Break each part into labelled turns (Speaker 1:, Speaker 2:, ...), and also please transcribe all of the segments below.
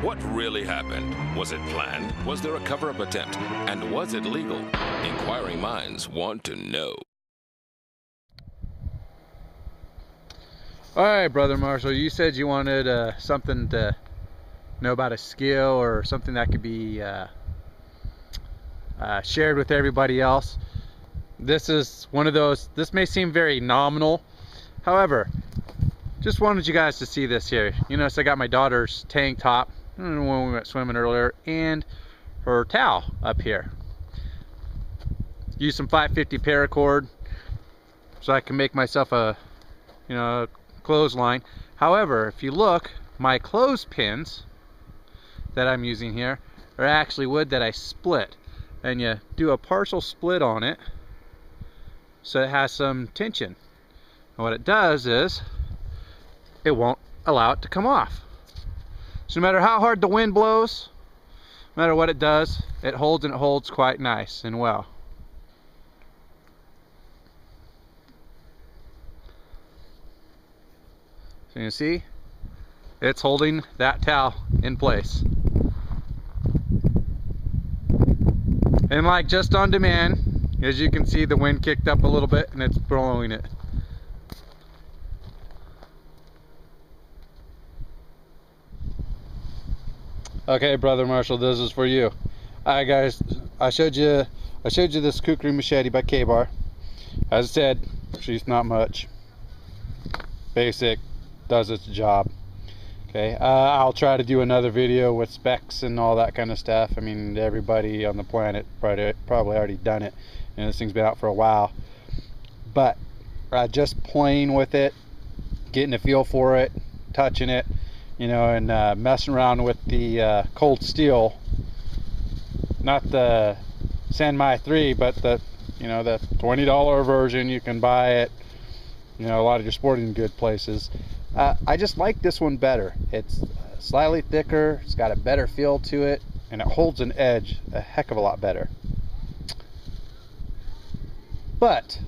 Speaker 1: What really happened? Was it planned? Was there a cover-up attempt? And was it legal? Inquiring minds want to know.
Speaker 2: All right, Brother Marshall, you said you wanted something to know about a skill or something that could be shared with everybody else. This is one of those. This may seem very nominal, however, just wanted you guys to see this here. You notice I got my daughter's tank top when we went swimming earlier and her towel up here. Use some 550 paracord so I can make myself a clothesline. However, if you look, my clothespins that I'm using here are actually wood that I split, and you do a partial split on it so it has some tension, and what it does is it won't allow it to come off. So no matter how hard the wind blows, no matter what it does, it holds, and it holds quite nice and well. So you can see it's holding that towel in place. And like just on demand, as you can see, the wind kicked up a little bit and it's blowing it. Okay, Brother Marshall, this is for you. Alright guys, I showed you this kukri machete by K-Bar. As I said, she's not much. Basic, does its job. Okay, I'll try to do another video with specs and all that kind of stuff. I mean, everybody on the planet probably already done it, and this thing's been out for a while. But just playing with it, getting a feel for it, touching it, and messing around with the cold steel, not the Sanmai 3, but the the $20 version. You can buy it a lot of your sporting good places. I just like this one better. It's slightly thicker, it's got a better feel to it, and it holds an edge a heck of a lot better. But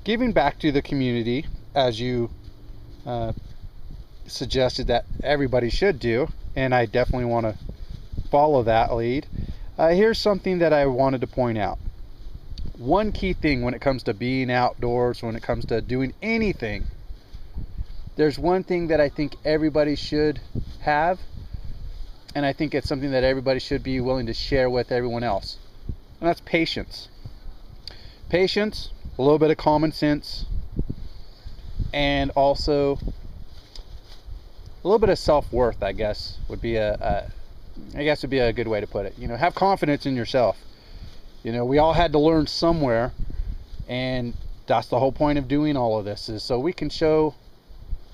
Speaker 2: giving back to the community, as you suggested that everybody should do, and I definitely want to follow that lead, here's something that I wanted to point out. One key thing when it comes to being outdoors, when it comes to doing anything, there's one thing that I think everybody should have, and I think it's something that everybody should be willing to share with everyone else, and that's patience. Patience, a little bit of common sense, and also a little bit of self-worth, I guess would be a good way to put it. Have confidence in yourself. We all had to learn somewhere, and that's the whole point of doing all of this, is so we can show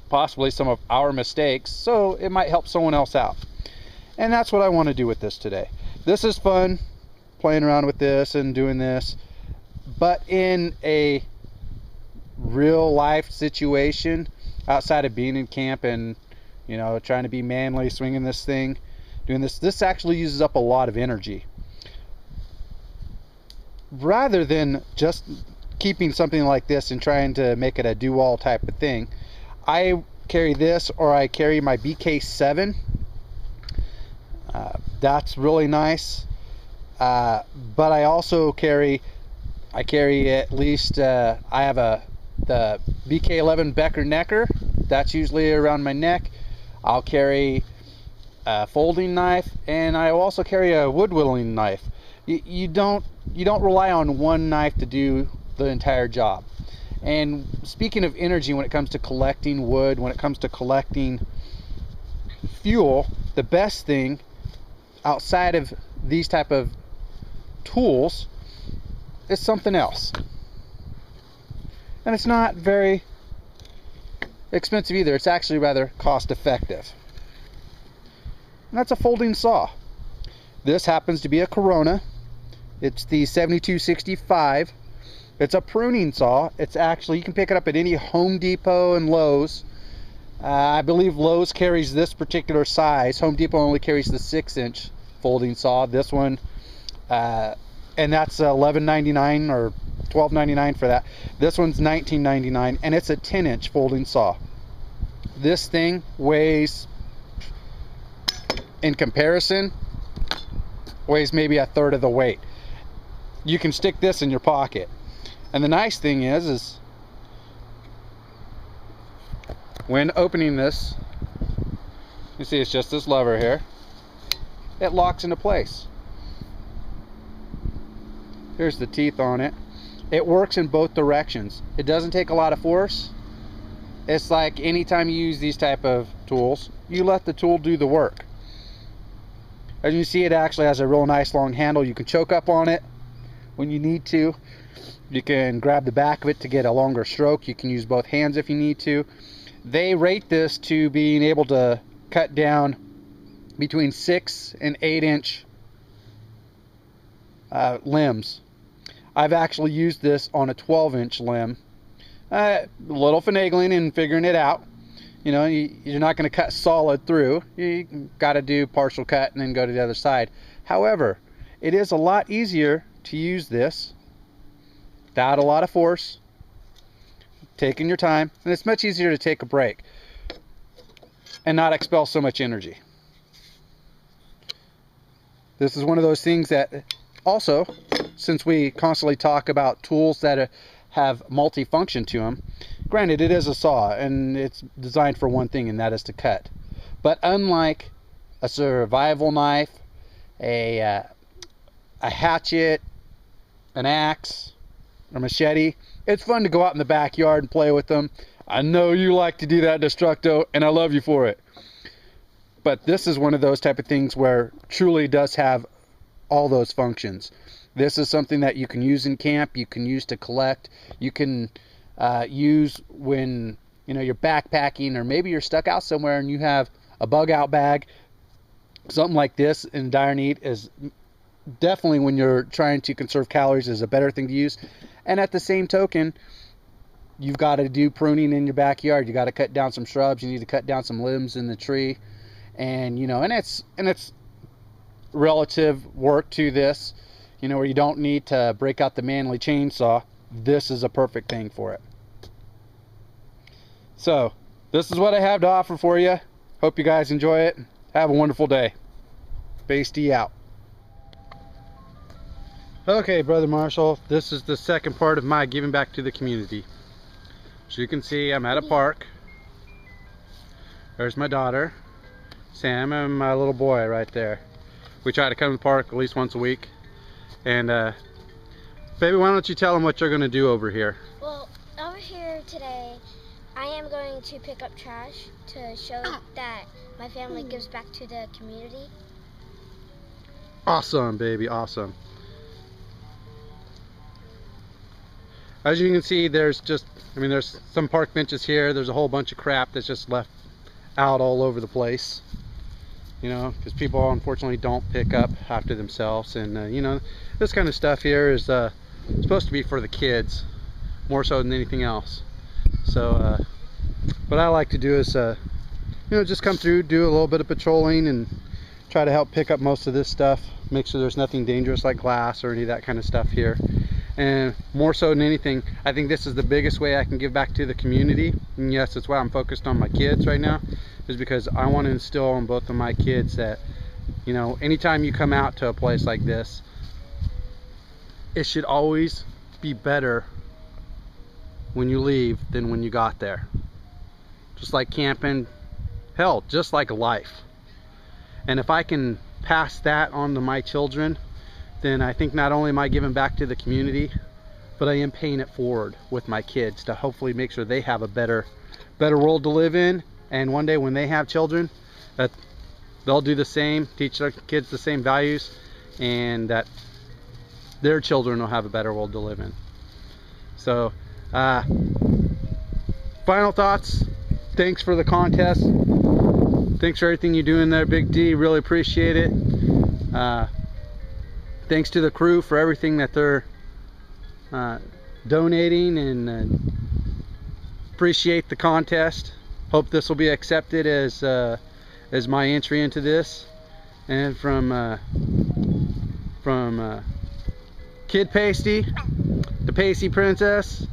Speaker 2: possibly some of our mistakes, so it might help someone else out. And that's what I want to do with this today. This is fun, playing around with this and doing this, but in a real life situation, outside of being in camp and trying to be manly, swinging this thing, doing this actually uses up a lot of energy. Rather than just keeping something like this and trying to make it a do-all type of thing, I carry this, or I carry my BK7. That's really nice. But I also carry at least, I have the BK11 Becker Necker. That's usually around my neck. I'll carry a folding knife, and I also carry a wood whittling knife. You don't rely on one knife to do the entire job. And speaking of energy, when it comes to collecting wood, when it comes to collecting fuel, the best thing outside of these type of tools is something else. And it's not very expensive either. It's actually rather cost effective. And that's a folding saw. This happens to be a Corona. It's the 7265. It's a pruning saw. It's actually, you can pick it up at any Home Depot and Lowe's. I believe Lowe's carries this particular size. Home Depot only carries the 6-inch folding saw. This one, and that's $11.99 or $12.99 for that. This one's $19.99, and it's a 10-inch folding saw. This thing weighs in comparison, weighs maybe a third of the weight. You can stick this in your pocket. And the nice thing is when opening this, you see it's just this lever here. It locks into place. Here's the teeth on it. It works in both directions. It doesn't take a lot of force. It's like anytime you use these type of tools, you let the tool do the work. As you see, it actually has a real nice long handle. You can choke up on it when you need to. You can grab the back of it to get a longer stroke. You can use both hands if you need to. They rate this to being able to cut down between 6 and 8 inch limbs. I've actually used this on a 12-inch limb. A little finagling and figuring it out. You know, you're not going to cut solid through. You got to do partial cut and then go to the other side. However, it is a lot easier to use this without a lot of force, taking your time, and it's much easier to take a break and not expel so much energy. This is one of those things that also, since we constantly talk about tools that have multi-function to them, granted it is a saw and it's designed for one thing, and that is to cut. But unlike a survival knife, a hatchet, an axe, or machete, it's fun to go out in the backyard and play with them. I know you like to do that, Destructo, and I love you for it. But this is one of those type of things where truly does have all those functions. This is something that you can use in camp, you can use to collect, you can use when you're backpacking, or maybe you're stuck out somewhere and you have a bug out bag. Something like this in dire need is definitely, when you're trying to conserve calories, is a better thing to use. And at the same token, you've got to do pruning in your backyard. You got to cut down some shrubs, you need to cut down some limbs in the tree, and it's relative work to this, where you don't need to break out the manly chainsaw. This is a perfect thing for it. So this is what I have to offer for you. Hope you guys enjoy it. Have a wonderful day. Basty out. Okay, Brother Marshall, this is the second part of my giving back to the community. As you can see, I'm at a park. There's my daughter, Sam, and my little boy right there. We try to come to the park at least once a week. And baby, why don't you tell them what you're going to do over here?
Speaker 3: Well, over here today, I am going to pick up trash to show that my family gives back to the community.
Speaker 2: Awesome, baby, awesome. As you can see, there's some park benches here. There's a whole bunch of crap that's just left out all over the place. Because people unfortunately don't pick up after themselves. And this kind of stuff here is supposed to be for the kids more so than anything else. So what I like to do is just come through, do a little bit of patrolling, and try to help pick up most of this stuff, make sure there's nothing dangerous like glass or any of that kind of stuff here. And more so than anything, I think this is the biggest way I can give back to the community. And yes, that's why I'm focused on my kids right now, is because I want to instill in both of my kids that, anytime you come out to a place like this, it should always be better when you leave than when you got there. Just like camping, hell, just like life. And if I can pass that on to my children, then I think not only am I giving back to the community, but I am paying it forward with my kids to hopefully make sure they have a better world to live in. And one day when they have children, that they'll do the same, teach their kids the same values, and that their children will have a better world to live in. So final thoughts. Thanks for the contest. Thanks for everything you're doing there, Big D. Really appreciate it. Thanks to the crew for everything that they're donating, and appreciate the contest. Hope this will be accepted as my entry into this. And from Kid Pasty, the Pasty Princess,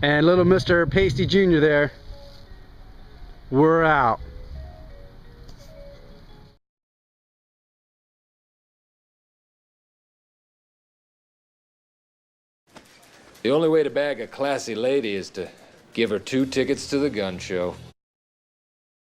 Speaker 2: and little Mr. Pasty Jr. there, we're out.
Speaker 4: The only way to bag a classy lady is to give her 2 tickets to the gun show.